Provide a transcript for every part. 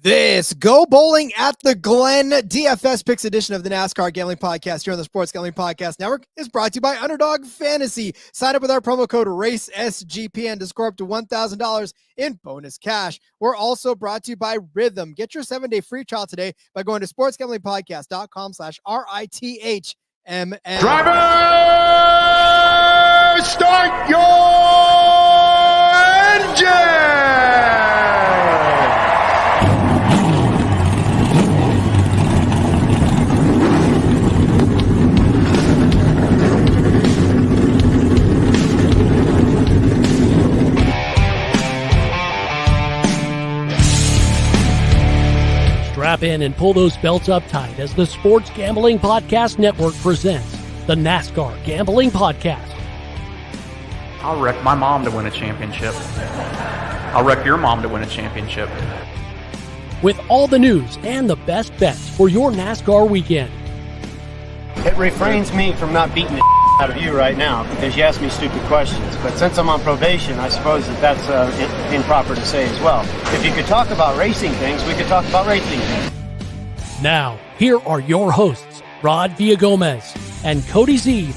This Go Bowling at the Glen DFS Picks edition of the NASCAR Gambling Podcast here on the Sports Gambling Podcast Network is brought to you by Underdog Fantasy. Sign up with our promo code RACESGPN to score up to $1,000 in bonus cash. We're also brought to you by Rhythm. Get your 7-day free trial today by going to sportsgamblingpodcast.com/RITHMN. Driver, start your engine! Strap in and pull those belts up tight as the Sports Gambling Podcast Network presents the NASCAR Gambling Podcast. I'll wreck my mom to win a championship. I'll wreck your mom to win a championship. With all the news and the best bets for your NASCAR weekend. It refrains me from not beating the out of you right now because you ask me stupid questions. But since I'm on probation, I suppose that's improper to say as well. If you could talk about racing things, we could talk about racing things. Now, here are your hosts, Rod Villagomez and Cody Zeeb.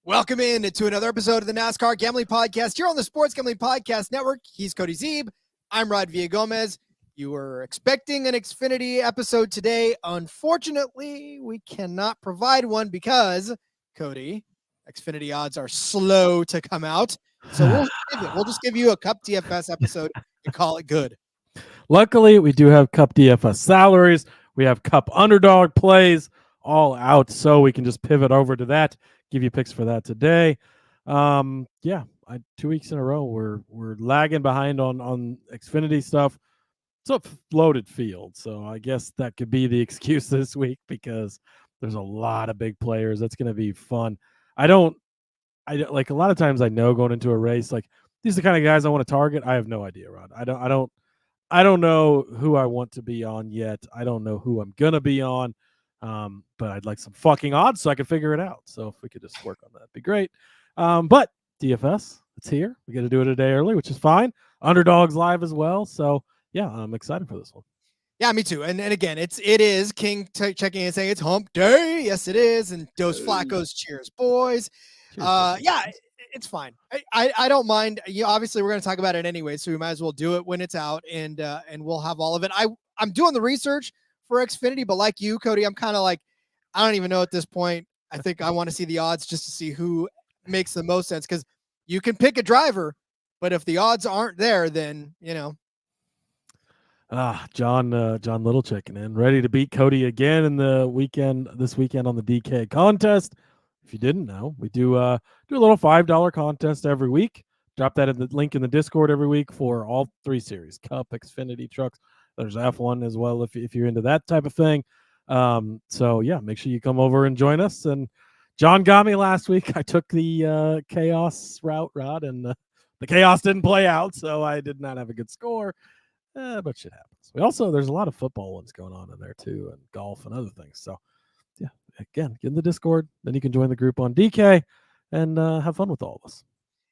Welcome in to another episode of the NASCAR Gambling Podcast here on the Sports Gambling Podcast Network. He's Cody Zeeb. I'm Rod Villagomez. You were expecting an Xfinity episode today. Unfortunately, we cannot provide one because, Cody, Xfinity odds are slow to come out. So we'll just give you a Cup DFS episode and call it good. Luckily, we do have Cup DFS salaries. We have Cup Underdog plays all out, so we can just pivot over to that. Give you picks for that today. 2 weeks in a row we're lagging behind on Xfinity stuff. It's a loaded field, so I guess that could be the excuse this week because there's a lot of big players. That's going to be fun. I like a lot of times I know going into a race like these are the kind of guys I want to target. I have no idea, Rod. I don't know who I want to be on yet. I don't know who I'm gonna be on. But I'd like some fucking odds so I can figure it out. So if we could just work on that, it'd be great. But DFS, it's here. We got to do it a day early, which is fine. Underdog's live as well. So yeah, I'm excited for this one. Yeah, me too. And again, it is King checking in saying it's hump day. Yes, it is. And Dos Flacos, cheers, boys. Cheers, it's fine. I don't mind. Obviously, we're going to talk about it anyway, so we might as well do it when it's out, and we'll have all of it. I'm doing the research for Xfinity, but like you, Cody, I'm kind of like, I don't even know at this point. I think I want to see the odds just to see who makes the most sense, because you can pick a driver, but if the odds aren't there, then John Little checking in, ready to beat Cody again in this weekend on the DK contest. If you didn't know, we do a little $5 contest every week. Drop that in the link in the Discord every week for all 3 series: Cup, Xfinity, Trucks. There's F1 as well if you're into that type of thing. So yeah, make sure you come over and join us. And John got me last week. I took the chaos route, Rod, and the chaos didn't play out, so I did not have a good score. But shit happens. There's a lot of football ones going on in there too, and golf and other things. So yeah, again, get in the Discord, then you can join the group on DK and have fun with all of us.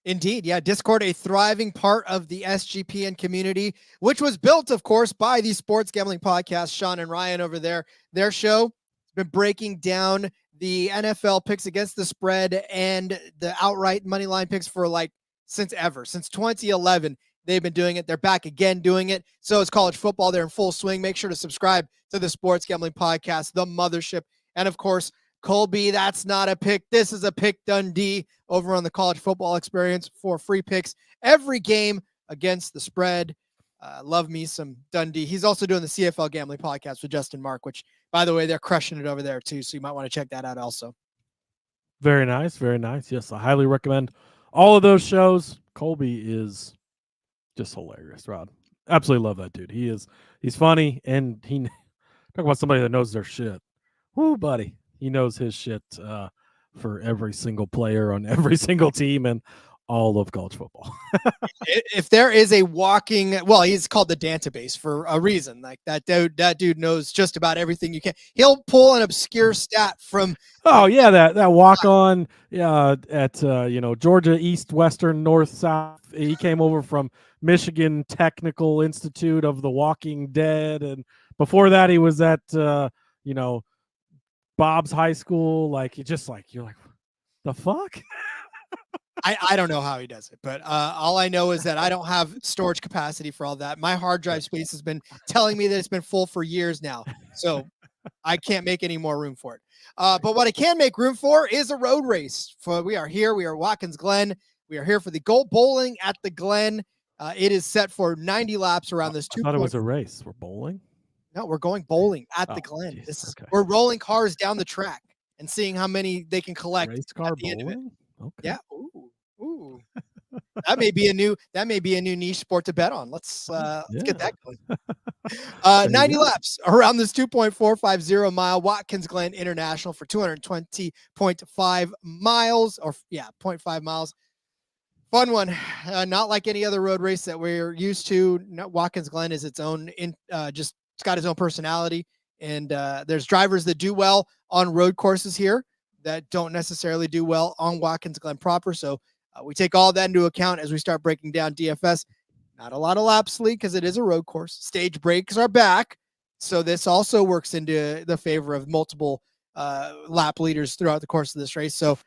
Indeed. Yeah. Discord, a thriving part of the SGPN community, which was built, of course, by the Sports Gambling Podcast. Sean and Ryan over there, their show has been breaking down the NFL picks against the spread and the outright money line picks for since 2011. They've been doing it. They're back again doing it. So it's college football. They're in full swing. Make sure to subscribe to the Sports Gambling Podcast, the mothership. And of course, Colby, that's not a pick. This is a pick Dundee over on the College Football Experience for free picks every game against the spread. Love me some Dundee. He's also doing the CFL Gambling Podcast with Justin Mark, which, by the way, they're crushing it over there too. So you might want to check that out also. Very nice. Very nice. Yes, I highly recommend all of those shows. Colby is just hilarious, Rod. Absolutely love that dude. He's funny, and he talk about somebody that knows their shit. Woo, buddy. He knows his shit for every single player on every single team and all of college football. If there is a walking, well, he's called the database for a reason. Like that dude knows just about everything you can. He'll pull an obscure stat from. Oh yeah, that walk on at Georgia East, Western, North, South. He came over from Michigan Technical Institute of the Walking Dead, and before that he was at Bob's High School. Like you're like, the fuck. I don't know how he does it, but all I know is that I don't have storage capacity for all that. My hard drive space has been telling me that it's been full for years now, so I can't make any more room for it. But what I can make room for is a road race. We are here. We are Watkins Glen. We are here for the Gold Bowling at the Glen. It is set for 90 laps around this. I thought it was a race. We're bowling? No, we're going bowling at the Glen. Geez, okay. We're rolling cars down the track and seeing how many they can collect. Race car bowling? Okay. Yeah. Ooh. That may be a new niche sport to bet on. Let's get that going. 90 laps around this 2.450 mile Watkins Glen International for 220.5 miles, or 0.5 miles. Fun one. Not like any other road race that we're used to. Watkins Glen is its own it's got its own personality, and there's drivers that do well on road courses here that don't necessarily do well on Watkins Glen proper. So we take all that into account as we start breaking down DFS. Not a lot of laps lead because it is a road course. Stage breaks are back, so this also works into the favor of multiple lap leaders throughout the course of this race. So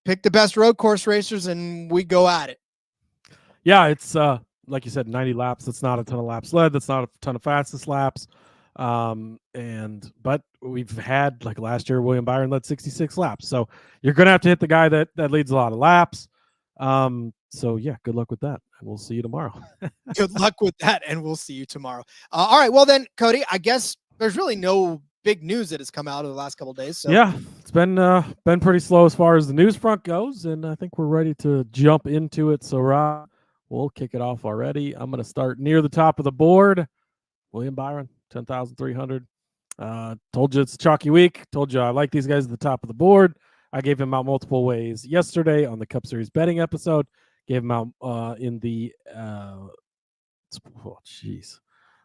pick the best road course racers and we go at it. Yeah, it's like you said, 90 laps. That's not a ton of laps led. That's not a ton of fastest laps. But we've had, like last year, William Byron led 66 laps. So you're going to have to hit the guy that leads a lot of laps. So yeah, good luck with that. And we'll see you tomorrow. Good luck with that. And we'll see you tomorrow. All right. Well then, Cody, I guess there's really no big news that has come out of the last couple of days. So yeah, it's been pretty slow as far as the news front goes. And I think we're ready to jump into it. So Rob, we'll kick it off already. I'm going to start near the top of the board. William Byron, 10,300. Told you it's a chalky week. Told you I like these guys at the top of the board. I gave him out multiple ways yesterday on the Cup Series betting episode. Gave him out in the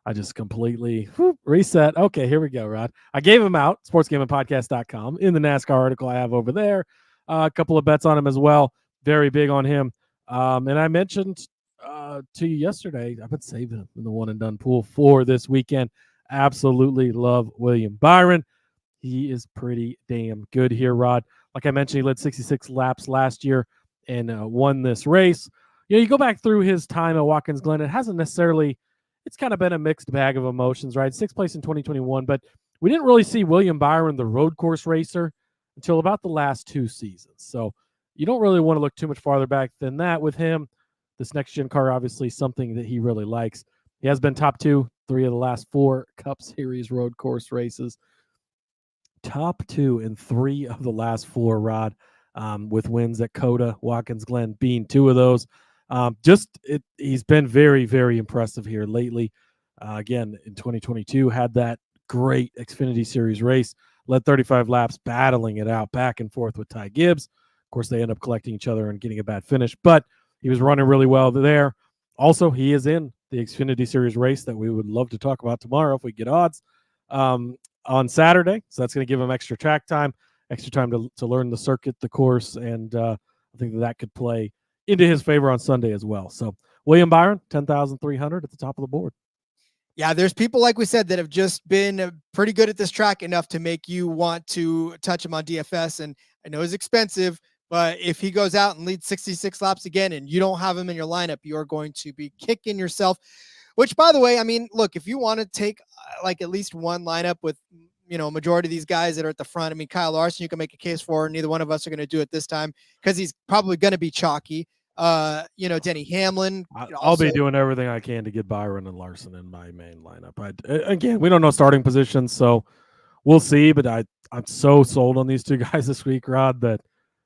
I just completely reset. Okay, here we go, Rod. I gave him out, sportsgamblingpodcast.com, in the NASCAR article I have over there. A couple of bets on him as well. Very big on him. And I mentioned to you yesterday, I've been saving him in the one and done pool for this weekend. Absolutely love William Byron. He is pretty damn good here, Rod. Like I mentioned, he led 66 laps last year and won this race. You go back through his time at Watkins Glen, it hasn't necessarily, it's kind of been a mixed bag of emotions, right? 6th place in 2021, but we didn't really see William Byron, the road course racer, until about the last 2 seasons. So you don't really want to look too much farther back than that with him. This next-gen car, obviously, something that he really likes. He has been top 2, 3 of the last 4 Cup Series road course races. Top 2 in 3 of the last 4, Rod, with wins at Coda, Watkins Glen being 2 of those. He's been very, very impressive here lately. Again, in 2022, had that great Xfinity Series race, led 35 laps, battling it out back and forth with Ty Gibbs. Of course, they end up collecting each other and getting a bad finish, but he was running really well there. Also, he is in the Xfinity Series race that we would love to talk about tomorrow if we get odds on Saturday. So that's going to give him extra track time, extra time to learn the circuit, the course, and I think that could play into his favor on Sunday as well. So William Byron, 10,300 at the top of the board. Yeah, there's people, like we said, that have just been pretty good at this track enough to make you want to touch him on DFS. And I know it's expensive, but if he goes out and leads 66 laps again and you don't have him in your lineup, you're going to be kicking yourself. Which, by the way, I mean, look, if you want to take like at least one lineup with, majority of these guys that are at the front, I mean, Kyle Larson, you can make a case for. Neither one of us are going to do it this time because he's probably going to be chalky. Denny Hamlin. I'll be doing everything I can to get Byron and Larson in my main lineup. Again, we don't know starting positions, so we'll see. But I'm so sold on these 2 guys this week, Rod, that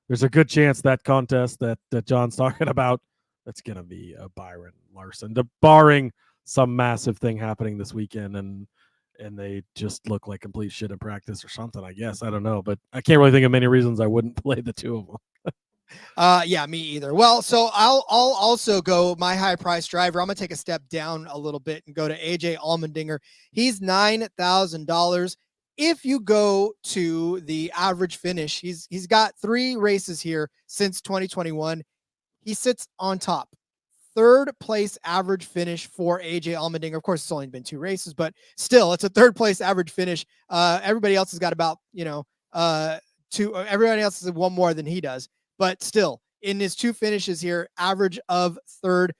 there's a good chance that contest that John's talking about, that's going to be Byron Larson, barring some massive thing happening this weekend and they just look like complete shit in practice or something, I guess. I don't know, but I can't really think of many reasons I wouldn't play the 2 of them. Yeah, me either. Well, so I'll also go my high price driver. I'm gonna take a step down a little bit and go to AJ Allmendinger. He's $9,000. If you go to the average finish, he's got 3 races here since 2021. He sits on top. Third place average finish for AJ Allmendinger. Of course, it's only been 2 races, but still, it's a third place average finish. Everybody else has got about, everybody else has 1 more than he does. But still, in his 2 finishes here, average of third.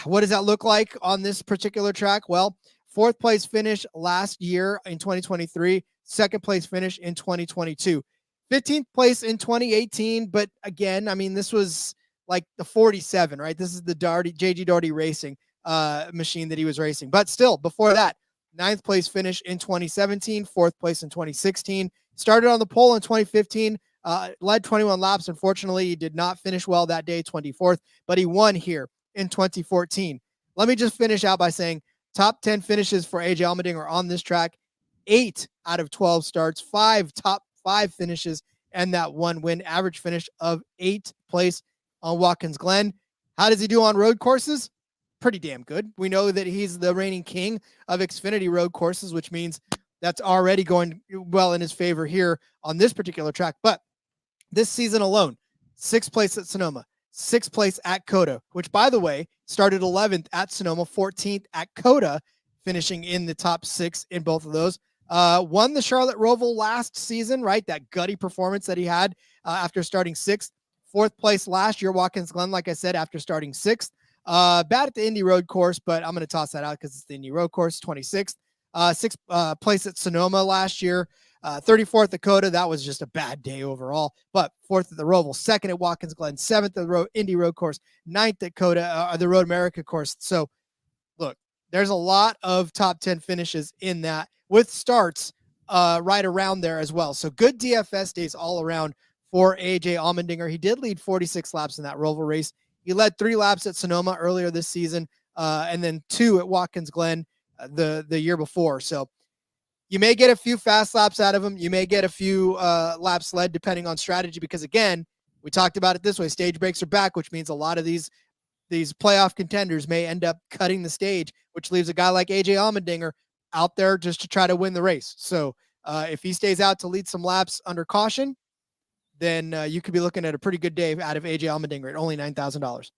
What does that look like on this particular track? Well, 4th place finish last year in 2023, 2nd place finish in 2022, 15th place in 2018. But again, I mean, this was like the 47, right? This is the JG Doherty racing machine that he was racing. But still, before that, 9th place finish in 2017, 4th place in 2016, started on the pole in 2015, led 21 laps. Unfortunately, he did not finish well that day, 24th, but he won here in 2014. Let me just finish out by saying top 10 finishes for AJ Allmendinger on this track, 8 out of 12 starts, 5 top 5 finishes, and that 1 win, average finish of 8th place on Watkins Glen. How does he do on road courses? Pretty damn good. We know that he's the reigning king of Xfinity road courses, which means that's already going well in his favor here on this particular track. But this season alone, 6th place at Sonoma, 6th place at Coda, which, by the way, started 11th at Sonoma, 14th at Coda, finishing in the top 6 in both of those. Won the Charlotte Roval last season, right? That gutty performance that he had after starting 6th. 4th place last year, Watkins Glen, like I said, after starting 6th. Bad at the Indy Road course, but I'm going to toss that out because it's the Indy Road course, 26th. 6th place at Sonoma last year. 34th at Coda. That was just a bad day overall, but 4th at the Roval, 2nd at Watkins Glen, 7th at the Indy Road course, 9th at Coda, the Road America course. So look, there's a lot of top 10 finishes in that with starts right around there as well. So good DFS days all around for AJ Allmendinger. He did lead 46 laps in that Roval race. He led 3 laps at Sonoma earlier this season, and then 2 at Watkins Glen the year before. So you may get a few fast laps out of him. You may get a few laps led depending on strategy, because again, we talked about it this way. Stage breaks are back, which means a lot of these playoff contenders may end up cutting the stage, which leaves a guy like AJ Allmendinger out there just to try to win the race. So if he stays out to lead some laps under caution, then you could be looking at a pretty good day out of AJ Allmendinger at only $9,000.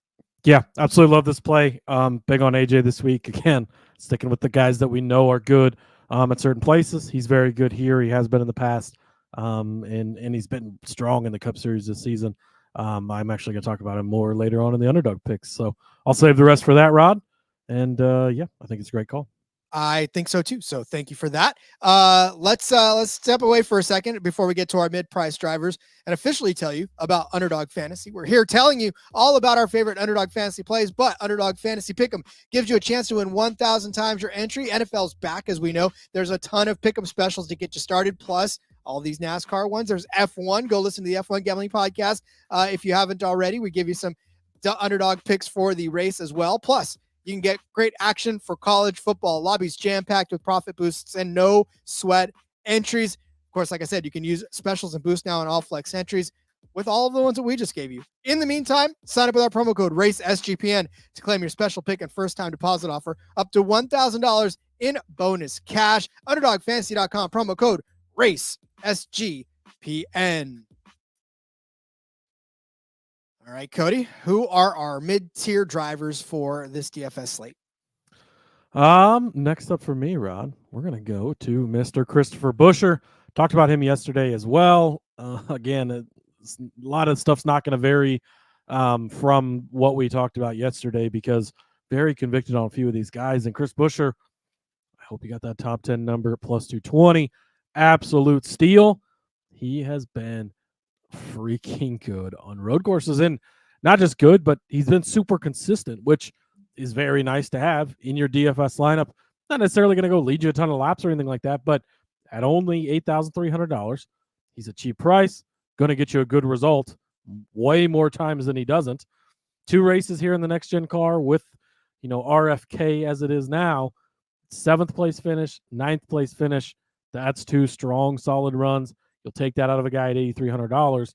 Yeah, absolutely love this play. Big on AJ this week. Again, sticking with the guys that we know are good at certain places. He's very good here. He has been in the past, and he's been strong in the Cup Series this season. I'm actually going to talk about him more later on in the Underdog picks. So I'll save the rest for that, Rod. And yeah, I think it's a great call. I think so too. So thank you for that. Let's step away for a second before we get to our mid-price drivers and officially tell you about Underdog Fantasy. We're here telling you all about our favorite Underdog Fantasy plays, but Underdog Fantasy Pick'em gives you a chance to win 1,000 times your entry. NFL's back, as we know. There's a ton of Pick'em specials to get you started, plus all these NASCAR ones. There's F1. Go listen to the F1 Gambling Podcast. If you haven't already, we give you some Underdog picks for the race as well. Plus, you can get great action for college football. Lobbies jam-packed with profit boosts and no sweat entries. Of course, like I said, you can use specials and boosts now on all flex entries with all of the ones that we just gave you. In the meantime, sign up with our promo code RACESGPN to claim your special pick and first-time deposit offer up to $1,000 in bonus cash. UnderdogFantasy.com, promo code RACESGPN. All right, Cody, who are our mid-tier drivers for this DFS slate? Next up for me, Rod, we're going to go to Mr. Christopher Buescher. Talked about him yesterday as well. Again, a lot of stuff's not going to vary from what we talked about yesterday because very convicted on a few of these guys. And Chris Buescher, I hope you got that top 10 number at plus 220. Absolute steal. He has been freaking good on road courses, and not just good, but he's been super consistent, which is very nice to have in your DFS lineup. Not necessarily going to go lead you a ton of laps or anything like that, but at only $8,300, he's a cheap price, going to get you a good result way more times than he doesn't. 2 races here in the next gen car with, RFK as it is now, 7th place finish, 9th place finish. That's 2 strong, solid runs. You'll take that out of a guy at $8,300.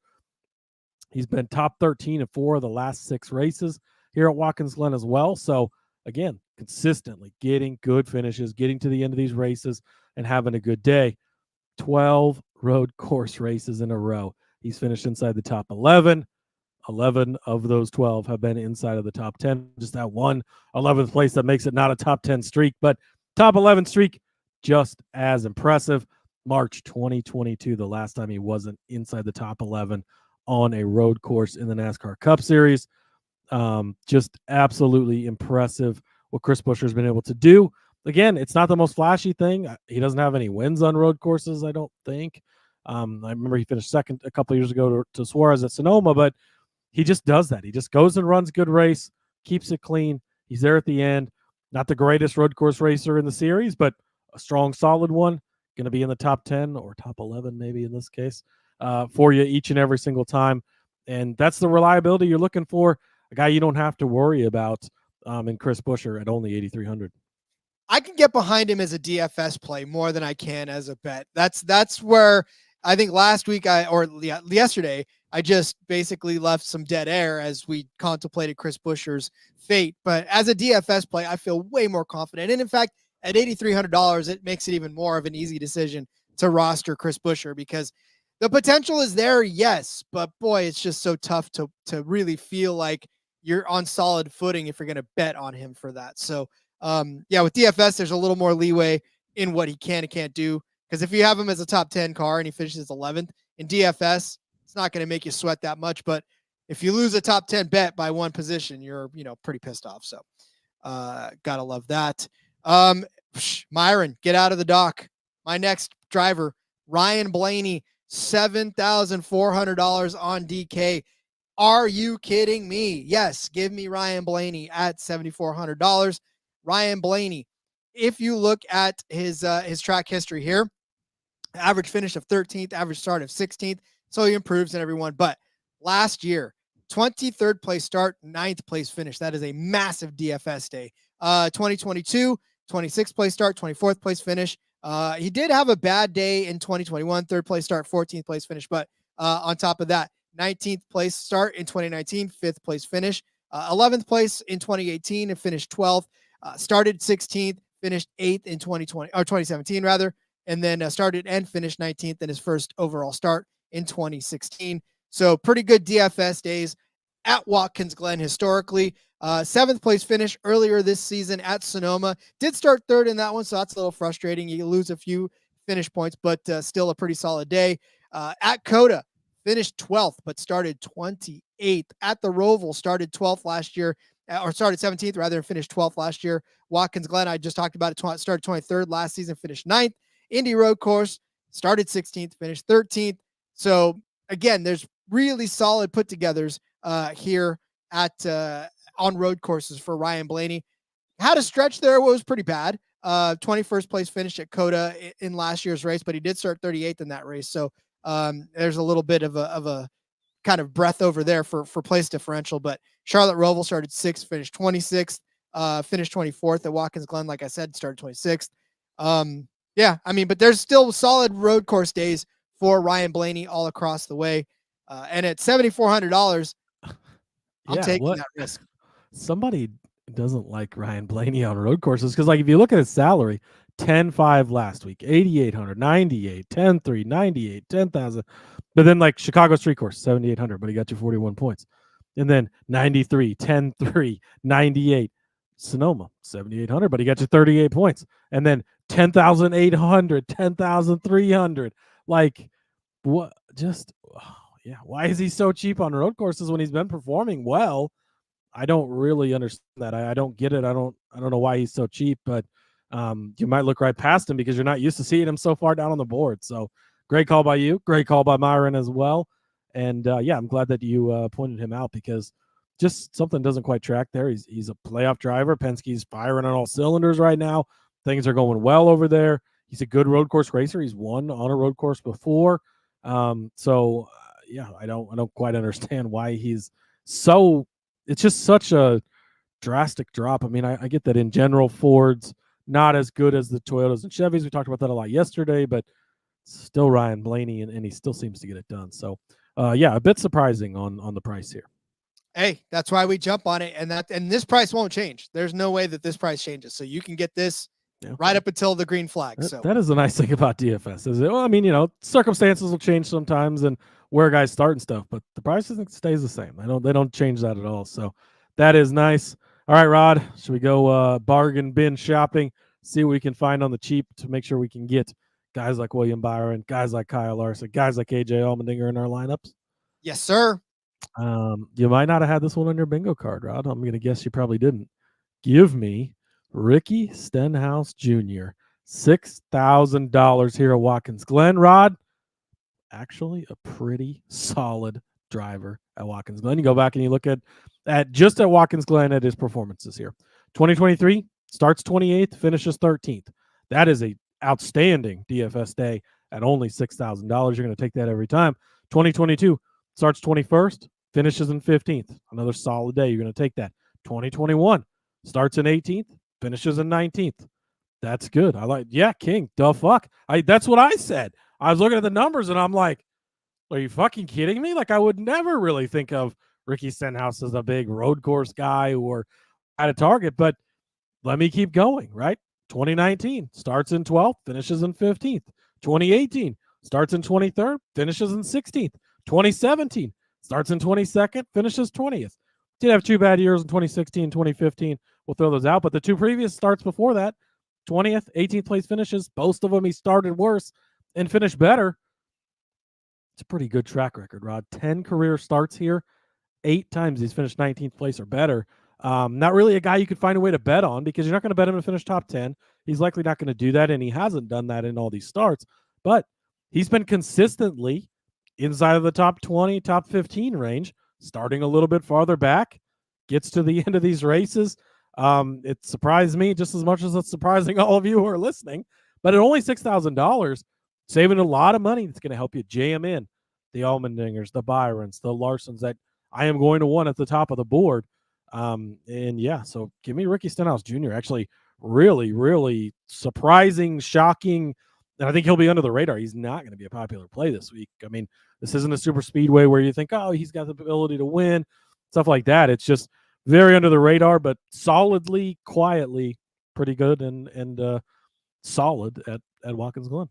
He's been top 13 in 4 of the last 6 races here at Watkins Glen as well. So again, consistently getting good finishes, getting to the end of these races and having a good day. 12 road course races in a row. He's finished inside the top 11. 11 of those 12 have been inside of the top 10. Just that one 11th place that makes it not a top 10 streak, but top 11 streak, just as impressive. March 2022, the last time he wasn't inside the top 11 on a road course in the NASCAR Cup Series. Just absolutely impressive what Chris Buescher's been able to do. Again, it's not the most flashy thing. He doesn't have any wins on road courses, I don't think. I remember he finished second a couple of years ago to Suarez at Sonoma, but he just does that. He just goes and runs a good race, keeps it clean. He's there at the end. Not the greatest road course racer in the series, but a strong, solid one. Going to be in the top 10 or top 11 maybe in this case for you each and every single time. And that's the reliability you're looking for. A guy you don't have to worry about in Chris Buescher at only 8,300. I can get behind him as a DFS play more than I can as a bet. That's where I think last week yesterday, I just basically left some dead air as we contemplated Chris Buescher's fate. But as a DFS play, I feel way more confident. And in fact, at $8,300, it makes it even more of an easy decision to roster Chris Buescher because the potential is there, yes. But boy, it's just so tough to really feel like you're on solid footing if you're going to bet on him for that. So, with DFS, there's a little more leeway in what he can and can't do. Because if you have him as a top 10 car and he finishes 11th in DFS, it's not going to make you sweat that much. But if you lose a top 10 bet by one position, you're, pretty pissed off. So, gotta love that. Myron, get out of the dock. My next driver, Ryan Blaney, $7,400 on DK. Are you kidding me? Yes, give me Ryan Blaney at $7,400. Ryan Blaney, if you look at his track history here, average finish of 13th, average start of 16th, so he improves in everyone. But last year, 23rd place start, 9th place finish. That is a massive DFS day. 2022, 26th place start, 24th place finish. He did have a bad day in 2021, 3rd place start, 14th place finish. But on top of that, 19th place start in 2019, 5th place finish. 11th place in 2018 and finished 12th. Started 16th, finished 8th in 2017 rather, and then started and finished 19th in his first overall start in 2016. So pretty good DFS days at Watkins Glen historically. 7th place finish earlier this season at Sonoma. Did start 3rd in that one, so that's a little frustrating. You lose a few finish points, but still a pretty solid day. At Coda, finished 12th, but started 28th. At the Roval, started 12th last year, or started 17th rather, and finished 12th last year. Watkins Glen, I just talked about it, started 23rd last season, finished 9th. Indy Road Course, started 16th, finished 13th. So again, there's really solid put-togethers here at on road courses for Ryan Blaney. Had a stretch there, was pretty bad. 21st place finish at Coda in last year's race, but he did start 38th in that race. So there's a little bit of a kind of breath over there for place differential. But Charlotte Roval started 6th, finished 26th, finished 24th at Watkins Glen. Like I said, started 26th. But there's still solid road course days for Ryan Blaney all across the way. And at $7,400, I'm taking that risk. Somebody doesn't like Ryan Blaney on road courses because, like, if you look at his salary, 10-5 last week, 8,800, 98, 10-3, 98, 10,000. But then, like, Chicago Street Course, 7,800, but he got you 41 points. And then 93, 10-3, 98. Sonoma, 7,800, but he got you 38 points. And then 10,800, 10,300. Like, what? Why is he so cheap on road courses when he's been performing well? I don't really understand that. I don't get it. I don't know why he's so cheap, but you might look right past him because you're not used to seeing him so far down on the board. So great call by you. Great call by Myron as well. And I'm glad that you pointed him out because just something doesn't quite track there. He's a playoff driver. Penske's firing on all cylinders right now. Things are going well over there. He's a good road course racer. He's won on a road course before. I don't quite understand why he's so. It's just such a drastic drop. I mean, I get that in general, Ford's not as good as the Toyotas and Chevys. We talked about that a lot yesterday, but still Ryan Blaney, and he still seems to get it done. So a bit surprising on the price here. Hey, that's why we jump on it, and this price won't change. There's no way that this price changes. So you can get this right up until the green flag. So that is the nice thing about DFS. Is it? Well, I mean, circumstances will change sometimes and where guys start and stuff, but the price stays the same. They don't change that at all. So that is nice. All right, Rod, should we go bargain bin shopping? See what we can find on the cheap to make sure we can get guys like William Byron, guys like Kyle Larson, guys like AJ Allmendinger in our lineups. Yes, sir. You might not have had this one on your bingo card, Rod. I'm going to guess you probably didn't. Give me Ricky Stenhouse Jr. $6,000 here at Watkins Glen. Rod, actually a pretty solid driver at Watkins Glen. You go back and you look at Watkins Glen at his performances here. 2023 starts 28th, finishes 13th. That is a outstanding DFS day at only $6,000. You're going to take that every time. 2022 starts 21st, finishes in 15th. Another solid day. You're going to take that. 2021 starts in 18th, finishes in 19th. That's good. King. The fuck? That's what I said. I was looking at the numbers and I'm like, are you fucking kidding me? Like, I would never really think of Ricky Stenhouse as a big road course guy or at a target, but let me keep going, right? 2019 starts in 12th, finishes in 15th. 2018 starts in 23rd, finishes in 16th. 2017 starts in 22nd, finishes 20th. Did have 2 bad years in 2016, 2015. We'll throw those out, but the 2 previous starts before that, 20th, 18th place finishes. Both of them he started worse and finished better. It's a pretty good track record, Rod. 10 career starts here. 8 times he's finished 19th place or better. Not really a guy you could find a way to bet on because you're not going to bet him to finish top 10. He's likely not going to do that, and he hasn't done that in all these starts. But he's been consistently inside of the top 20, top 15 range, starting a little bit farther back, gets to the end of these races. It surprised me just as much as it's surprising all of you who are listening. But at only $6,000, saving a lot of money that's going to help you jam in the Allmendingers, the Byrons, the Larsons that I am going to want at the top of the board. So give me Ricky Stenhouse Jr. Actually, really, really surprising, shocking. And I think he'll be under the radar. He's not going to be a popular play this week. I mean, this isn't a super speedway where you think, oh, he's got the ability to win, stuff like that. It's just very under the radar, but solidly, quietly, pretty good and solid at Watkins Glen.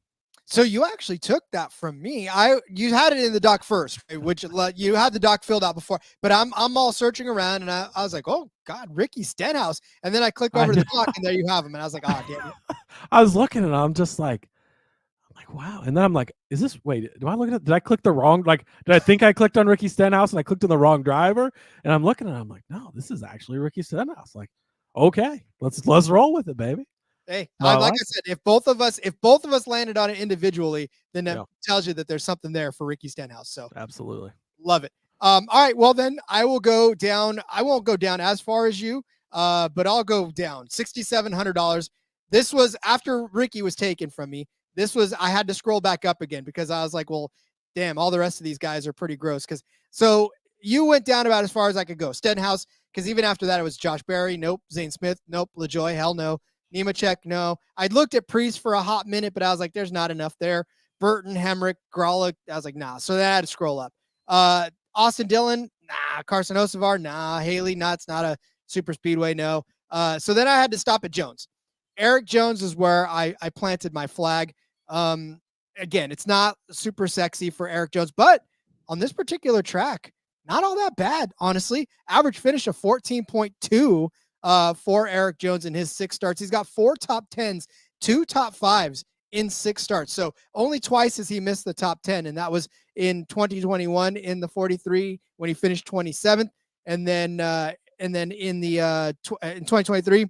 So you actually took that from me. You had it in the doc first, right? Which you had the doc filled out before, but I'm all searching around and I was like, oh God, Ricky Stenhouse. And then I clicked over to the doc and there you have him. And I was like, oh, damn it. I was looking and I'm like, wow. And then I'm like, did I click the wrong, did I think I clicked on Ricky Stenhouse and I clicked on the wrong driver? And I'm looking and I'm like, no, this is actually Ricky Stenhouse. Like, okay, let's roll with it, baby. Hey, like I said, if both of us landed on it individually, then that tells you that there's something there for Ricky Stenhouse. So absolutely love it. All right, well then I will go down. I won't go down as far as you, but I'll go down $6,700. This was after Ricky was taken from me. I had to scroll back up again because I was like, well, damn, all the rest of these guys are pretty gross. So you went down about as far as I could go. Stenhouse, because even after that it was Josh Berry, nope. Zane Smith, nope. LaJoy, hell no. Nemechek, no. I looked at Priest for a hot minute, but I was like, there's not enough there. Burton, Hemrick, Grolick, I was like, nah. So then I had to scroll up. Austin Dillon, nah. Carson Osavar, nah. Haley, nah. It's not a super speedway, no. So then I had to stop at Jones. Eric Jones is where I planted my flag. Again, it's not super sexy for Eric Jones, but on this particular track, not all that bad, honestly. Average finish of 14.2. For Eric Jones in his 6 starts. He's got 4 top 10s, 2 top 5s in 6 starts. So only twice has he missed the top 10, and that was in 2021 in the 43 when he finished 27th, and then in 2023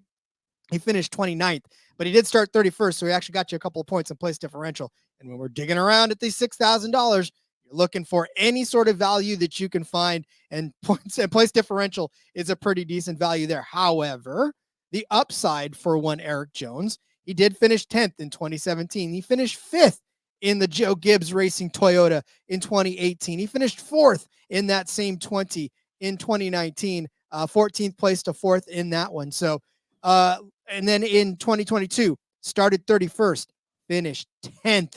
he finished 29th. But he did start 31st, so he actually got you a couple of points in place differential. And when we're digging around at these $6,000, you're looking for any sort of value that you can find, and points and place differential is a pretty decent value there. However, the upside for one Eric Jones, he did finish 10th in 2017. He finished 5th in the Joe Gibbs Racing Toyota in 2018. He finished 4th in that same 20 in 2019, 14th place to 4th in that one. So, and then in 2022, started 31st, finished 10th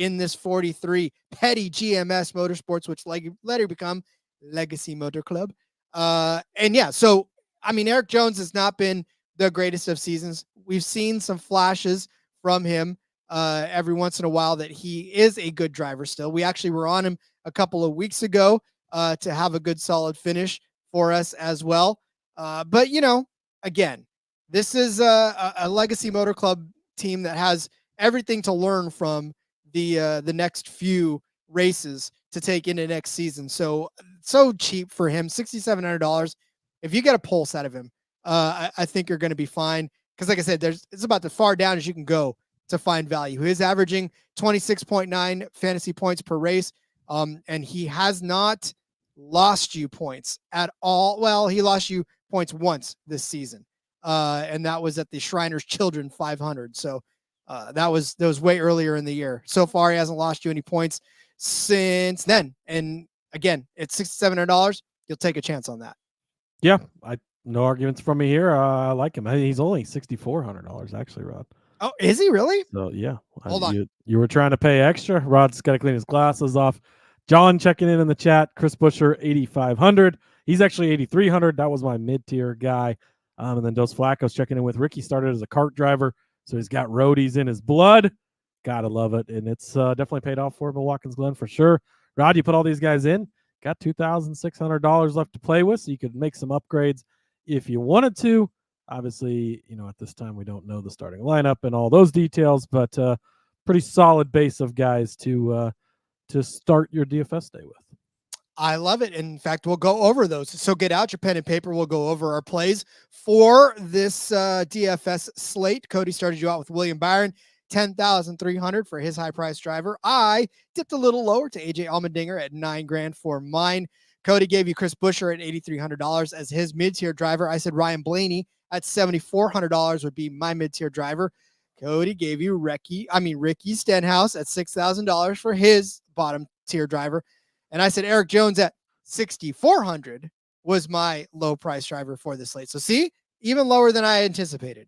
in this 43 Petty GMS Motorsports, which later become Legacy Motor Club. And yeah, so I mean, Eric Jones has not been the greatest of seasons. We've seen some flashes from him every once in a while that he is a good driver still. We actually were on him a couple of weeks ago to have a good solid finish for us as well. But again, this is a Legacy Motor Club team that has everything to learn from the next few races to take into next season. So cheap for him, $6,700. If you get a pulse out of him, I think you're going to be fine. Because like I said, it's about as far down as you can go to find value. He is averaging 26.9 fantasy points per race. And he has not lost you points at all. Well, he lost you points once this season. And that was at the Shriners Children 500. So that was way earlier in the year. So far, he hasn't lost you any points since then. And again, it's $6,700. You'll take a chance on that. Yeah, no arguments from me here. I like him. He's only $6,400 actually, Rod. Oh, is he really? So yeah, Hold on. You were trying to pay extra. Rod's got to clean his glasses off. John checking in the chat. Chris Busher, 8,500. He's actually 8,300. That was my mid-tier guy. And then Dos Flacco's checking in with Ricky. Started as a kart driver, so he's got roadies in his blood. Gotta love it, and it's definitely paid off for him at Watkins Glen for sure. Rod, you put all these guys in. Got $2,600 left to play with, so you could make some upgrades if you wanted to. Obviously, at this time we don't know the starting lineup and all those details, but pretty solid base of guys to start your DFS day with. I love it. In fact, we'll go over those. So get out your pen and paper. We'll go over our plays for this DFS slate. Cody started you out with William Byron, $10,300 for his high price driver. I dipped a little lower to AJ Allmendinger at $9,000 for mine. Cody gave you Chris Busher at $8,300 as his mid-tier driver. I said Ryan Blaney at $7,400 would be my mid-tier driver. Cody gave you Ricky Stenhouse at $6,000 for his bottom tier driver. And I said Eric Jones at $6,400 was my low price driver for this slate. So see, even lower than I anticipated.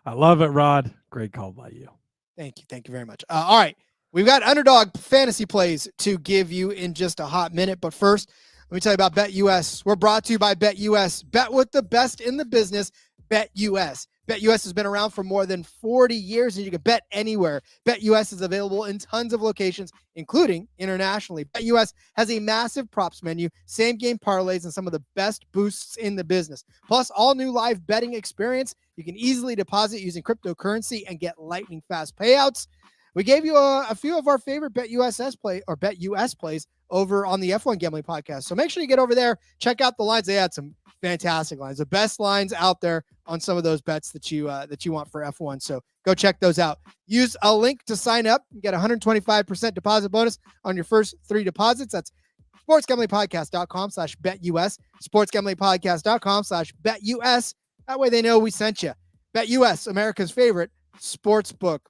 I love it, Rod. Great call by you. Thank you. Thank you very much. All right. We've got Underdog fantasy plays to give you in just a hot minute. But first, let me tell you about BetUS. We're brought to you by BetUS. Bet with the best in the business, BetUS. BetUS has been around for more than 40 years, and you can bet anywhere. BetUS is available in tons of locations, including internationally. BetUS has a massive props menu, same-game parlays, and some of the best boosts in the business. Plus, all new live betting experience. You can easily deposit using cryptocurrency and get lightning-fast payouts. We gave you a few of our favorite BetUS plays over on the F1 Gambling Podcast. So make sure you get over there, check out the lines. They had some fantastic lines, the best lines out there on some of those bets that you want for F1. So go check those out. Use a link to sign up and get 125% deposit bonus on your first 3 deposits. That's sportsgamblingpodcast.com/BetUS, sportsgamblingpodcast.com/BetUS. That way they know we sent you. BetUS, America's favorite sports book.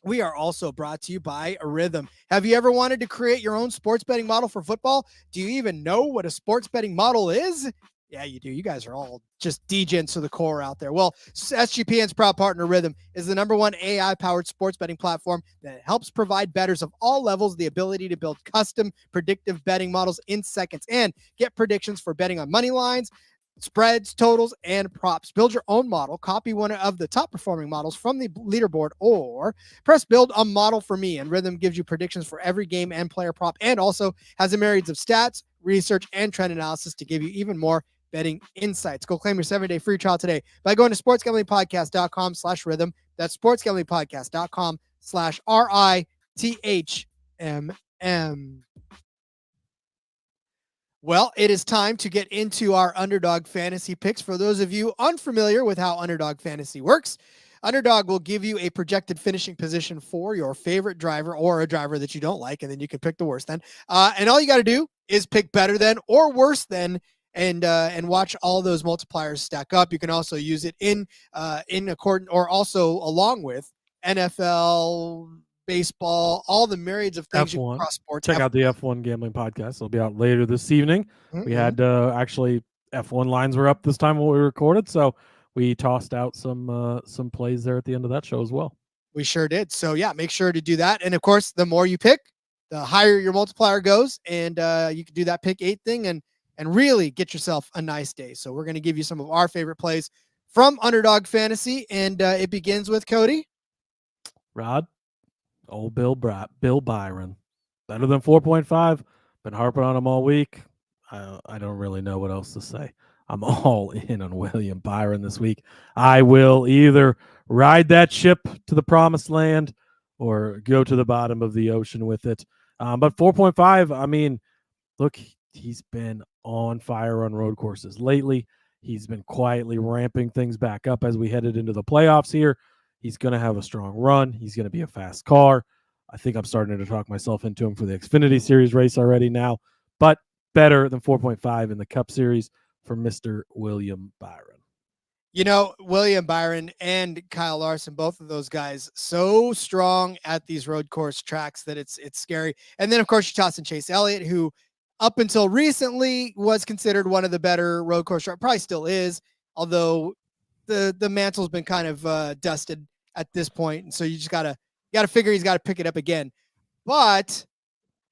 We are also brought to you by Rhythm. Have you ever wanted to create your own sports betting model for football? Do you even know what a sports betting model is? Yeah, you do. You guys are all just degens to the core out there. Well, SGPN's proud partner, Rhythm, is the #1 AI-powered sports betting platform that helps provide bettors of all levels the ability to build custom predictive betting models in seconds and get predictions for betting on money lines, spreads, totals, and props. Build your own model, copy one of the top performing models from the leaderboard, or press build a model for me, and Rhythm gives you predictions for every game and player prop, and also has a myriad of stats, research, and trend analysis to give you even more betting insights. Go claim your 7-day free trial today by going to sportsgamblingpodcast.com/rhythm. That's sportsgamblingpodcast.com/RITHMM. Well, it is time to get into our Underdog fantasy picks. For those of you unfamiliar with how Underdog fantasy works, Underdog will give you a projected finishing position for your favorite driver or a driver that you don't like, and then you can pick the worst then. And all you got to do is pick better than or worse than, and watch all those multipliers stack up. You can also use it in accordance or also along with NFL, baseball, all the myriads of things F1. across sports. Check out the F1 Gambling Podcast. It'll be out later this evening. Mm-hmm. We had actually F1 lines were up this time when we recorded, so we tossed out some plays there at the end of that show as well. We sure did. So yeah, make sure to do that. And of course, the more you pick, the higher your multiplier goes, and you can do that pick 8 thing and really get yourself a nice day. So we're going to give you some of our favorite plays from Underdog Fantasy, and it begins with Cody. Rod, old Bill Byron, better than 4.5. Been harping on him all week. I don't really know what else to say. I'm all in on William Byron this week. I will either ride that ship to the promised land or go to the bottom of the ocean with it. But 4.5, I mean, look, he's been on fire on road courses lately. He's been quietly ramping things back up as we headed into the playoffs here. He's going to have a strong run. He's going to be a fast car. I think I'm starting to talk myself into him for the Xfinity Series race already now, but better than 4.5 in the Cup Series for Mr. William Byron. You know, William Byron and Kyle Larson, both of those guys, so strong at these road course tracks that it's scary. And then, of course, you toss in Chase Elliott, who up until recently was considered one of the better road course drivers, probably still is, although the mantle's been kind of dusted at this point. And so you just gotta figure he's got to pick it up again. But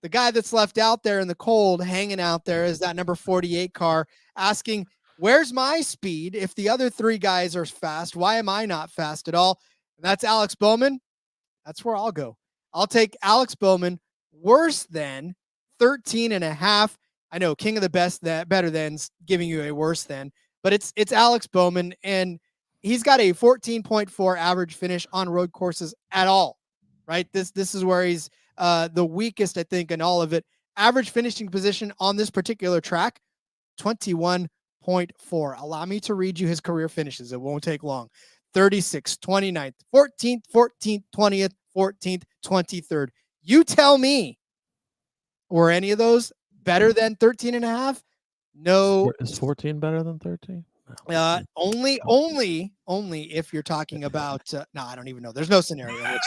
the guy that's left out there in the cold, hanging out there, is that number 48 car, asking, where's my speed? If the other 3 guys are fast, why am I not fast at all? And that's Alex Bowman. That's where I'll go. I'll take Alex Bowman worse than 13.5. I know king of the best, that better than giving you a worse than, but it's Alex Bowman, and he's got a 14.4 average finish on road courses at all, right? This is where he's the weakest, I think, in all of it. Average finishing position on this particular track, 21.4. Allow me to read you his career finishes. It won't take long. 36th, 29th, 14th, 14th, 20th, 14th, 23rd. You tell me, were any of those better than 13.5? No. Is 14 better than 13? Only if you're talking about no, I don't even know. There's no scenario in which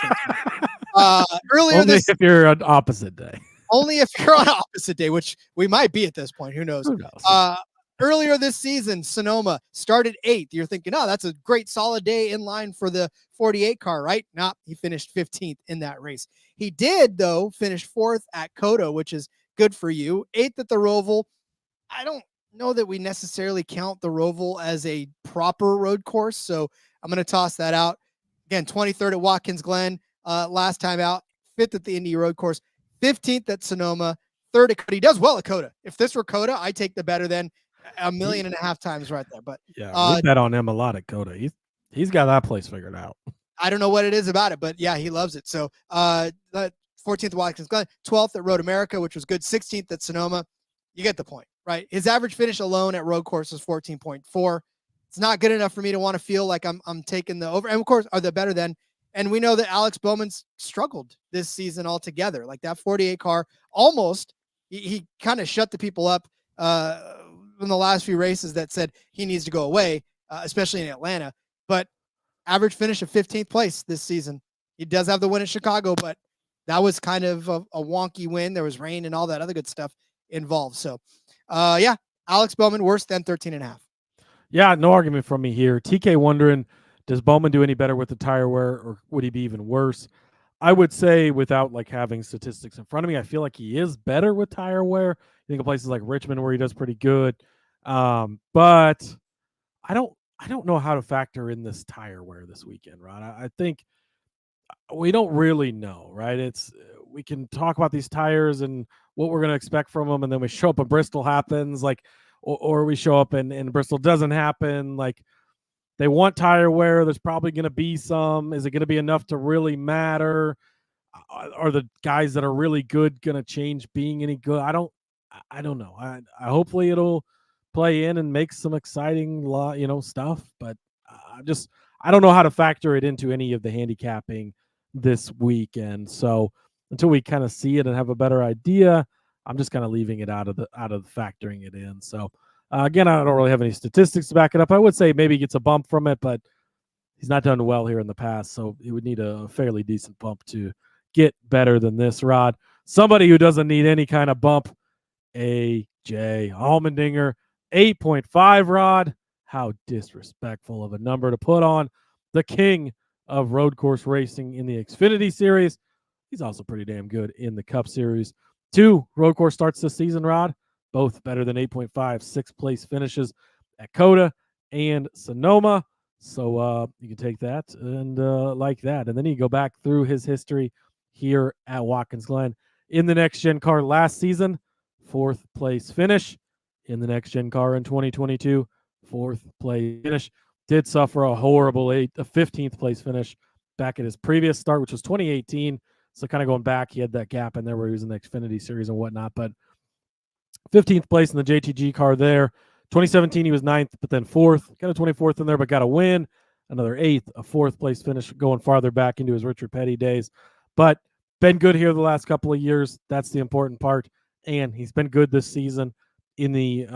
earlier only if you're on opposite day. Only if you're on opposite day, which we might be at this point. Who knows? Earlier this season, Sonoma started 8th. You're thinking, oh, that's a great solid day in line for the 48 car, right? No, he finished 15th in that race. He did, though, finish 4th at Coda, which is good for you. 8th at the Roval. I don't know that we necessarily count the Roval as a proper road course, so I'm going to toss that out. Again, 23rd at Watkins Glen last time out, 5th at the Indy Road Course, 15th at Sonoma, 3rd at Coda. He does well at Coda. If this were Coda, I'd take the better than 1.5 million times right there. But yeah, we bet on him a lot at Coda. He's got that place figured out. I don't know what it is about it, but yeah, he loves it. So 14th at Watkins Glen, 12th at Road America, which was good, 16th at Sonoma. You get the point, right? His average finish alone at road course is 14.4. It's not good enough for me to want to feel like I'm taking the over. And of course, are the better than. And we know that Alex Bowman's struggled this season altogether. Like that 48 car, almost he kind of shut the people up in the last few races that said he needs to go away, especially in Atlanta. But average finish of 15th place this season. He does have the win at Chicago, but that was kind of a wonky win. There was rain and all that other good stuff involved. So, yeah, Alex Bowman worse than 13.5. Yeah, no argument from me here. TK wondering, does Bowman do any better with the tire wear, or would he be even worse? I would say, without like having statistics in front of me, I feel like he is better with tire wear. I think of places like Richmond where he does pretty good. But I don't know how to factor in this tire wear this weekend, Ron. I think we don't really know, right? We can talk about these tires and what we're going to expect from them, and then we show up and Bristol happens, like, or we show up and Bristol doesn't happen. Like, they want tire wear. There's probably going to be some. Is it going to be enough to really matter? Are the guys that are really good going to change being any good? I don't know. I hopefully it'll play in and make some exciting, stuff. But I don't know how to factor it into any of the handicapping this weekend. So until we kind of see it and have a better idea, I'm just kind of leaving it out of factoring it in. So again, I don't really have any statistics to back it up. I would say maybe he gets a bump from it, but he's not done well here in the past. So he would need a fairly decent bump to get better than this, Rod. Somebody who doesn't need any kind of bump, AJ Allmendinger, 8.5, Rod. How disrespectful of a number to put on the king of road course racing in the Xfinity Series. He's also pretty damn good in the Cup Series. 2 road course starts this season, Rod, both better than 8.5, 6th place finishes at Coda and Sonoma. So you can take that and like that. And then you go back through his history here at Watkins Glen. In the next gen car last season, 4th place finish. In the next gen car in 2022, 4th place finish. Did suffer a horrible 15th place finish back at his previous start, which was 2018. So kind of going back, he had that gap in there where he was in the Xfinity Series and whatnot. But 15th place in the JTG car there. 2017, he was 9th, but then 4th. Got a 24th in there, but got a win. Another 8th, a 4th place finish going farther back into his Richard Petty days. But been good here the last couple of years. That's the important part. And he's been good this season in the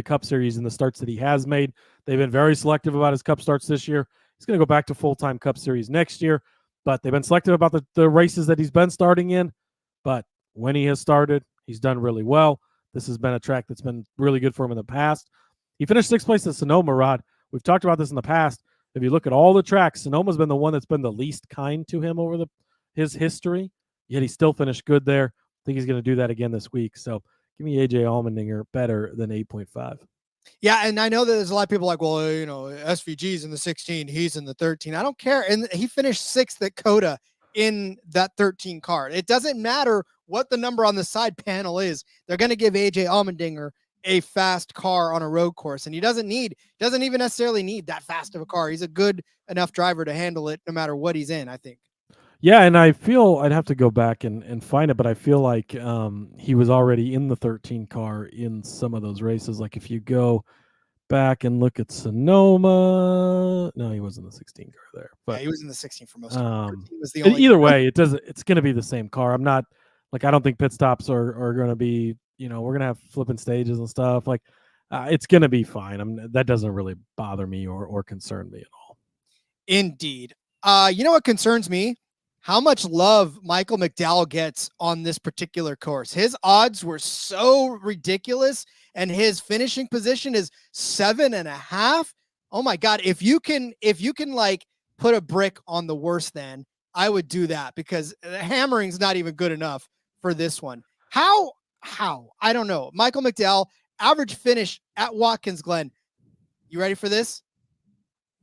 Cup Series in the starts that he has made. They've been very selective about his Cup starts this year. He's going to go back to full-time Cup Series next year. But they've been selective about the races that he's been starting in. But when he has started, he's done really well. This has been a track that's been really good for him in the past. He finished 6th place at Sonoma, Rod. We've talked about this in the past. If you look at all the tracks, Sonoma's been the one that's been the least kind to him over his history, yet he still finished good there. I think he's going to do that again this week. So give me AJ Allmendinger better than 8.5. Yeah, and I know that there's a lot of people like, well, SVG's in the 16, he's in the 13. I don't care. And he finished 6th at Coda in that 13 car. It doesn't matter what the number on the side panel is. They're going to give AJ Allmendinger a fast car on a road course, and he doesn't even necessarily need that fast of a car. He's a good enough driver to handle it no matter what he's in, I think. Yeah, and I feel I'd have to go back and find it, but I feel like he was already in the 13 car in some of those races. Like if you go back and look at Sonoma, no, he was in the 16 car there. But yeah, he was in the 16 for most of it. He was the only either way, it's going to be the same car. I'm not like I don't think pit stops are going to be. We're going to have flipping stages and stuff. Like it's going to be fine. That doesn't really bother me or concern me at all. Indeed. You know what concerns me? How much love Michael McDowell gets on this particular course. His odds were so ridiculous, and his finishing position is 7.5. Oh my God. If you can like put a brick on the worse than, I would do that, because the hammering's not even good enough for this one. How? I don't know. Michael McDowell, average finish at Watkins Glen. You ready for this?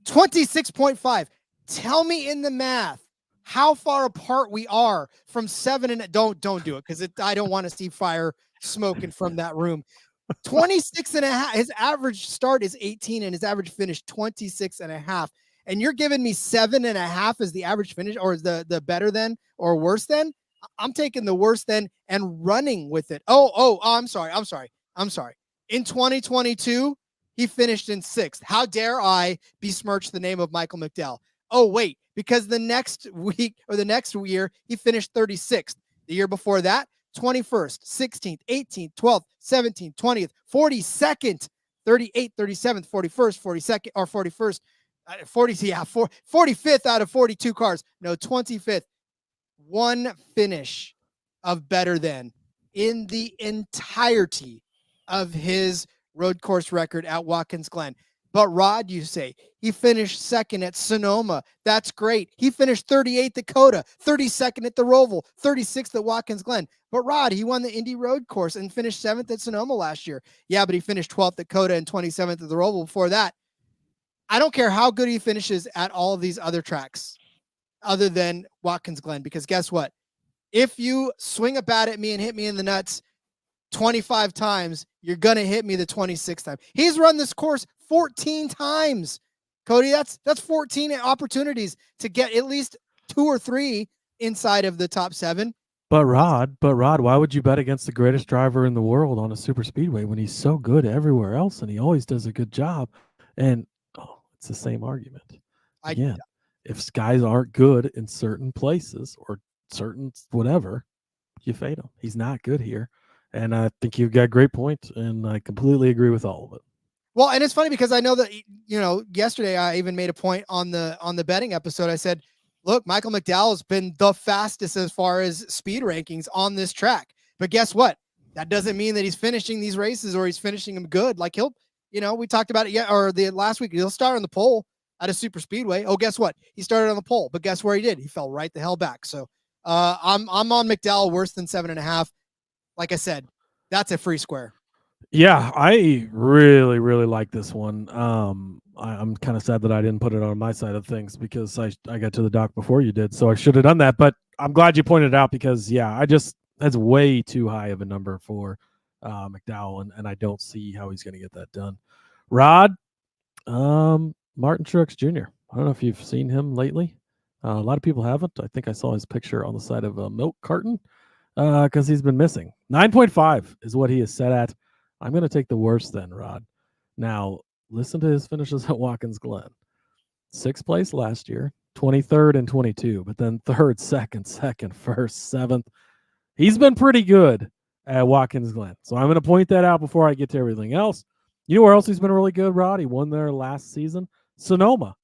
26.5. Tell me in the math how far apart we are from 7 and don't do it, because I don't want to see fire smoking from that room. 26.5. His average start is 18 and his average finish 26.5. And you're giving me 7.5 as the average finish, or is the better than or worse than? I'm taking the worse than and running with it. I'm sorry. In 2022, he finished in 6th. How dare I besmirch the name of Michael McDowell? Oh, wait, because the next week or the next year, he finished 36th. The year before that, 21st, 16th, 18th, 12th, 17th, 20th, 42nd, 38th, 37th, 41st, 42nd, or 41st, 45th out of 42 cars. No, 25th. One finish of better than in the entirety of his road course record at Watkins Glen. But Rod, you say he finished 2nd at Sonoma. That's great. He finished 38th at Coda, 32nd at the Roval, 36th at Watkins Glen. But Rod, he won the Indy Road Course and finished 7th at Sonoma last year. Yeah, but he finished 12th at Coda and 27th at the Roval before that. I don't care how good he finishes at all of these other tracks other than Watkins Glen, because guess what? If you swing a bat at me and hit me in the nuts 25 times, you're going to hit me the 26th time. He's run this course 14 times. Cody, that's 14 opportunities to get at least 2 or 3 inside of the top 7. But Rod, why would you bet against the greatest driver in the world on a super speedway when he's so good everywhere else and he always does a good job? And it's the same argument. Again, if guys aren't good in certain places or certain whatever, you fade him. He's not good here. And I think you've got a great point, and I completely agree with all of it. Well, and it's funny because I know that, yesterday I even made a point on the betting episode. I said, look, Michael McDowell has been the fastest as far as speed rankings on this track. But guess what? That doesn't mean that he's finishing these races or he's finishing them good. Like we talked about it the last week. He'll start on the pole at a super speedway. Oh, guess what? He started on the pole, but guess where he did? He fell right the hell back. So I'm on McDowell worse than 7.5. Like I said, that's a free square. Yeah, I really, really like this one. I'm kind of sad that I didn't put it on my side of things because I got to the dock before you did, so I should have done that. But I'm glad you pointed it out because, yeah, that's way too high of a number for McDowell, and I don't see how he's going to get that done. Rod, Martin Truex Jr. I don't know if you've seen him lately. A lot of people haven't. I think I saw his picture on the side of a milk carton because he's been missing. 9.5 is what he is set at. I'm going to take the worst then, Rod. Now, listen to his finishes at Watkins Glen. 6th place last year, 23rd and 22, but then 3rd, 2nd, 1st, 7th. He's been pretty good at Watkins Glen. So I'm going to point that out before I get to everything else. You know where else he's been really good, Rod? He won there last season. Sonoma.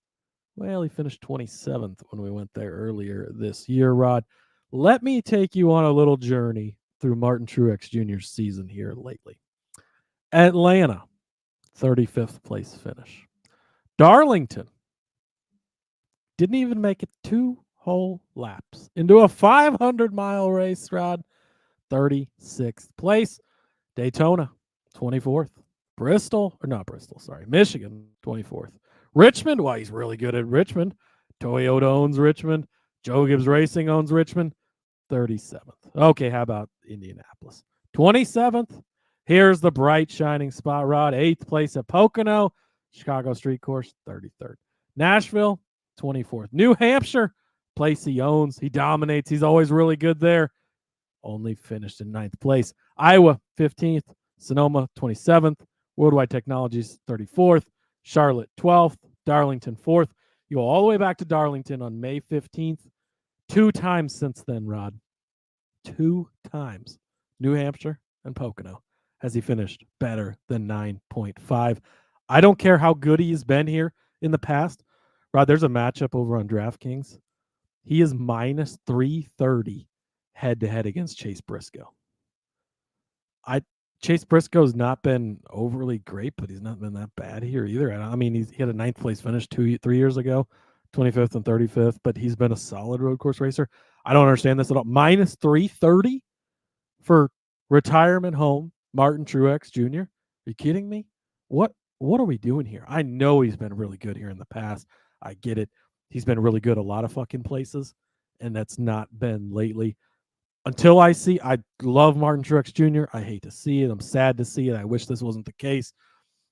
Well, he finished 27th when we went there earlier this year, Rod. Let me take you on a little journey through Martin Truex Jr.'s season here lately. Atlanta, 35th place finish. Darlington didn't even make it 2 whole laps into a 500-mile race, Rod. 36th place. Daytona, 24th. Michigan, 24th. Richmond, well, he's really good at Richmond. Toyota owns Richmond. Joe Gibbs Racing owns Richmond. 37th. Okay, how about Indianapolis? 27th. Here's the bright, shining spot, Rod. 8th place at Pocono. Chicago Street Course, 33rd. Nashville, 24th. New Hampshire, place he owns. He dominates. He's always really good there. Only finished in 9th place. Iowa, 15th. Sonoma, 27th. Worldwide Technologies, 34th. Charlotte, 12th. Darlington, 4th. You go all the way back to Darlington on May 15th. 2 times since then, Rod. 2 times. New Hampshire and Pocono. Has he finished better than 9.5? I don't care how good he's been here in the past. Rod, there's a matchup over on DraftKings. He is minus 330 head-to-head against Chase Briscoe. Chase Briscoe's not been overly great, but he's not been that bad here either. I mean, he had a 9th place finish 3 years ago, 25th and 35th, but he's been a solid road course racer. I don't understand this at all. Minus 330 for retirement home Martin Truex Jr. Are you kidding me? What are we doing here? I know he's been really good here in the past. I get it. He's been really good a lot of fucking places, and that's not been lately. Until I love Martin Truex Jr. I hate to see it. I'm sad to see it. I wish this wasn't the case.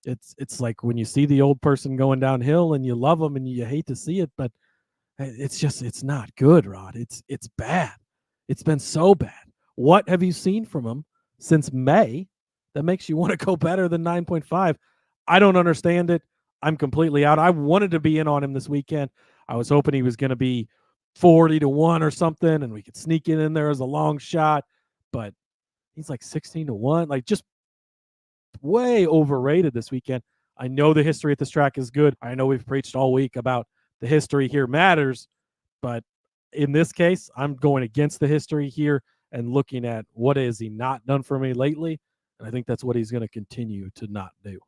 It's like when you see the old person going downhill and you love them and you hate to see it, but it's not good, Rod. It's bad. It's been so bad. What have you seen from him since May that makes you want to go better than 9.5? I don't understand it. I'm completely out. I wanted to be in on him this weekend. I was hoping he was going to be 40-1 or something, and we could sneak it in there as a long shot, but he's like 16-1, like just way overrated this weekend. I know the history at this track is good. I know we've preached all week about the history here matters, but in this case, I'm going against the history here and looking at what has he not done for me lately, and I think that's what he's going to continue to not do.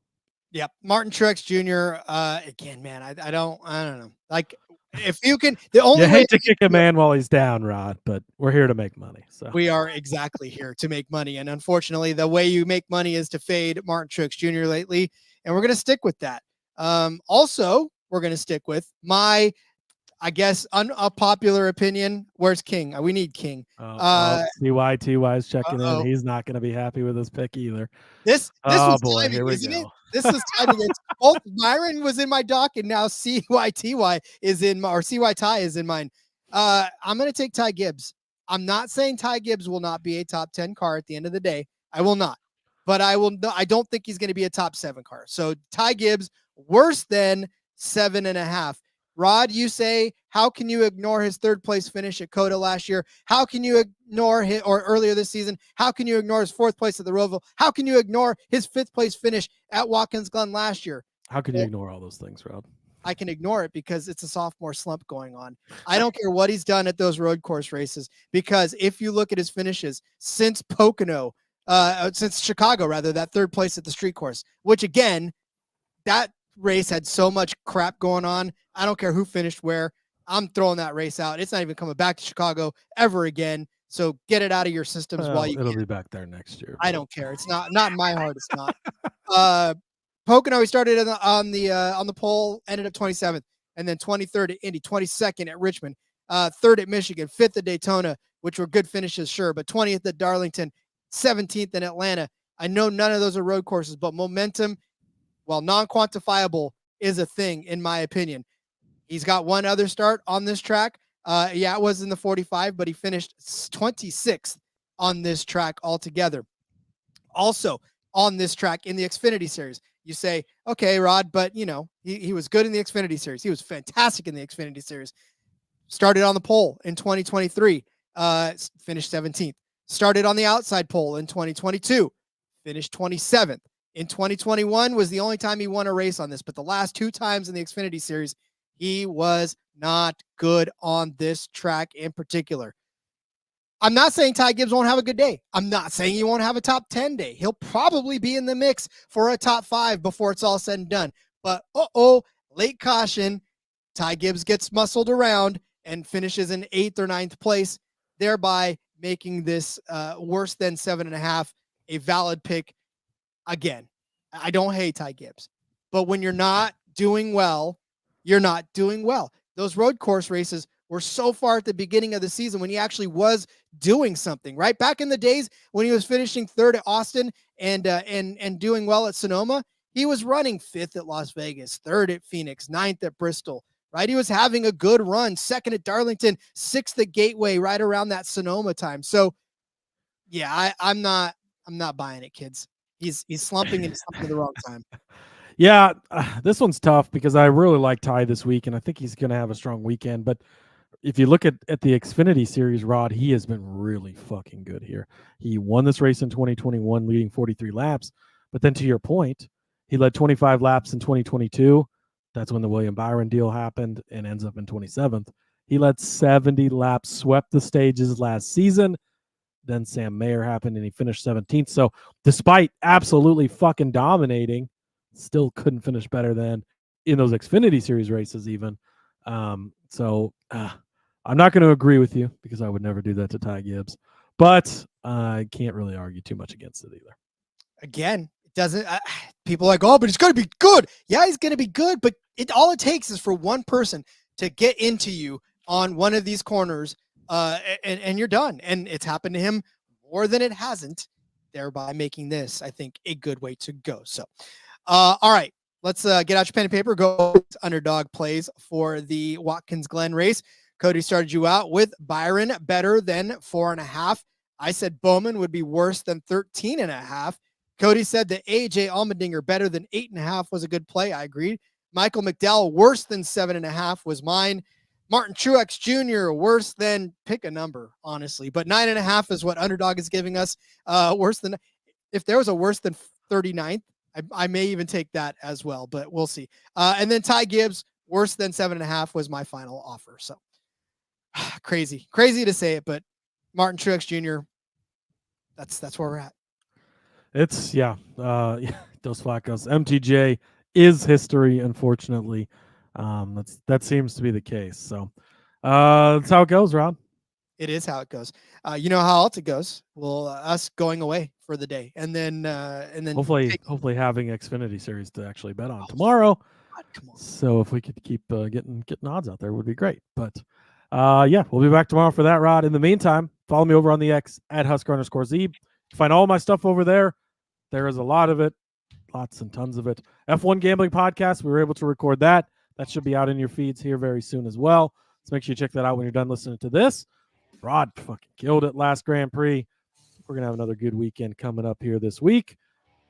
Yeah, Martin Truex Jr. Again, man, I don't know. Like, if you can, the only you hate to kick a man while he's down, Rod, but we're here to make money. So we are exactly here to make money, and unfortunately, the way you make money is to fade Martin Truex Jr. lately, and we're going to stick with that. Also, we're going to stick with my, I guess, unpopular opinion. Where's King? We need King. CYTY is checking in. He's not going to be happy with his pick either. This was boy, timing, here we isn't go. it? This is timing. It's both Myron was in my dock, and now CYTY is in my, or CYTY is in mine. I'm going to take Ty Gibbs. I'm not saying Ty Gibbs will not be a top 10 car at the end of the day. I will not, but I don't think he's going to be a top 7 car. So Ty Gibbs worse than 7.5. Rod, you say, how can you ignore his 3rd place finish at COTA last year? How can you ignore his, or earlier this season? How can you ignore his 4th place at the Roval? How can you ignore his 5th place finish at Watkins Glen last year? How can you ignore all those things, Rod? I can ignore it because it's a sophomore slump going on. I don't care what he's done at those road course races, because if you look at his finishes since since Chicago, rather, that 3rd place at the street course, which again, that race had so much crap going on. I don't care who finished where. I'm throwing that race out. It's not even coming back to Chicago ever again. So get it out of your systems while you It'll can. be back there next year. I don't care. It's not in my heart. It's not. Pocono, we started on the pole, ended up 27th, and then 23rd at Indy, 22nd at Richmond, 3rd at Michigan, 5th at Daytona, which were good finishes, sure, but 20th at Darlington, 17th in Atlanta. I know none of those are road courses, but momentum, while non-quantifiable, is a thing, in my opinion. He's got one other start on this track. It was in the 45, but he finished 26th on this track altogether. Also on this track in the Xfinity Series, you say, okay, Rod, but he was good in the Xfinity Series. He was fantastic in the Xfinity Series. Started on the pole in 2023, finished 17th. Started on the outside pole in 2022, finished 27th. In 2021 was the only time he won a race on this, but the last 2 times in the Xfinity Series, he was not good on this track in particular. I'm not saying Ty Gibbs won't have a good day. I'm not saying he won't have a top 10 day. He'll probably be in the mix for a top 5 before it's all said and done. But, late caution. Ty Gibbs gets muscled around and finishes in 8th or 9th place, thereby making this worse than 7.5 a valid pick. Again, I don't hate Ty Gibbs, but when you're not doing well, you're not doing well. Those road course races were so far at the beginning of the season when he actually was doing something, right? Back in the days when he was finishing 3rd at Austin and doing well at Sonoma, he was running 5th at Las Vegas, 3rd at Phoenix, 9th at Bristol, right? He was having a good run, 2nd at Darlington, 6th at Gateway, right around that Sonoma time. So yeah, I'm not buying it, kids. He's slumping and slumping at the wrong time. Yeah, this one's tough because I really like Ty this week, and I think he's going to have a strong weekend. But if you look at the Xfinity Series, Rod, he has been really fucking good here. He won this race in 2021, leading 43 laps. But then to your point, he led 25 laps in 2022. That's when the William Byron deal happened and ends up in 27th. He led 70 laps, swept the stages last season. Then Sam Mayer happened and he finished 17th. So despite absolutely fucking dominating, still couldn't finish better than in those Xfinity Series races even. I'm not going to agree with you because I would never do that to Ty Gibbs, but I can't really argue too much against it either. Again, it doesn't. People are like, oh, but he's going to be good. Yeah, he's going to be good, but all it takes is for one person to get into you on one of these corners, and you're done. And it's happened to him more than it hasn't, thereby making this, I think, a good way to go. So, all right, let's get out your pen and paper. Go to Underdog plays for the Watkins Glen race. Cody started you out with Byron better than 4.5. I said Bowman would be worse than 13.5. Cody said that AJ Allmendinger better than 8.5 was a good play. I agreed. Michael McDowell worse than 7.5 was mine. Martin Truex Jr. worse than, pick a number, honestly, but 9.5 is what Underdog is giving us. Worse than, if there was a worse than 39th, I may even take that as well, but we'll see. And then Ty Gibbs worse than 7.5 was my final offer. So crazy to say it, but Martin Truex Jr. That's where we're at. It's Dos Flacos. MTJ is history, unfortunately. That seems to be the case. So that's how it goes, Rob. It is how it goes. You know how else it goes? Well, us going away for the day, and then hopefully having Xfinity Series to actually bet on tomorrow. God, come on. So if we could keep getting odds out there, would be great. But we'll be back tomorrow for that, Rod. In the meantime, follow me over on the X at Husker_Zeeb. You can find all my stuff over there. There is a lot of it, lots and tons of it. F1 Gambling Podcast. We were able to record that. That should be out in your feeds here very soon as well. So make sure you check that out when you're done listening to this. Rod fucking killed it last Grand Prix. We're going to have another good weekend coming up here this week.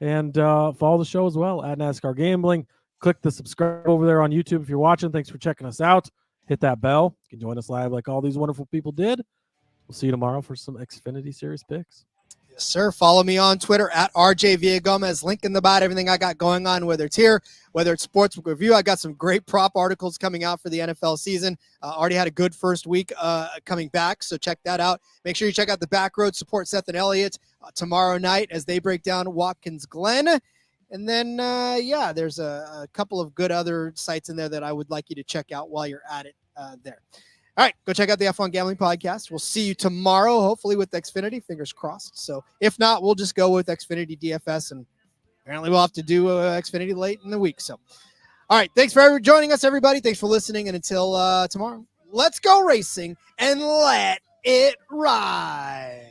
And follow the show as well at NASCAR Gambling. Click the subscribe over there on YouTube if you're watching. Thanks for checking us out. Hit that bell. You can join us live like all these wonderful people did. We'll see you tomorrow for some Xfinity Series picks. Yes, sir. Follow me on Twitter at RJ Villagomez. Link in the bio, everything I got going on, whether it's here, whether it's Sportsbook Review. I got some great prop articles coming out for the NFL season. Already had a good first week coming back, so check that out. Make sure you check out the Back Road. Support Seth and Elliott tomorrow night as they break down Watkins Glen. And then, there's a couple of good other sites in there that I would like you to check out while you're at it there. All right, go check out the F1 Gambling Podcast. We'll see you tomorrow, hopefully with Xfinity, fingers crossed. So if not, we'll just go with Xfinity DFS, and apparently we'll have to do Xfinity late in the week. So, all right, thanks for joining us, everybody. Thanks for listening, and until tomorrow, let's go racing and let it ride.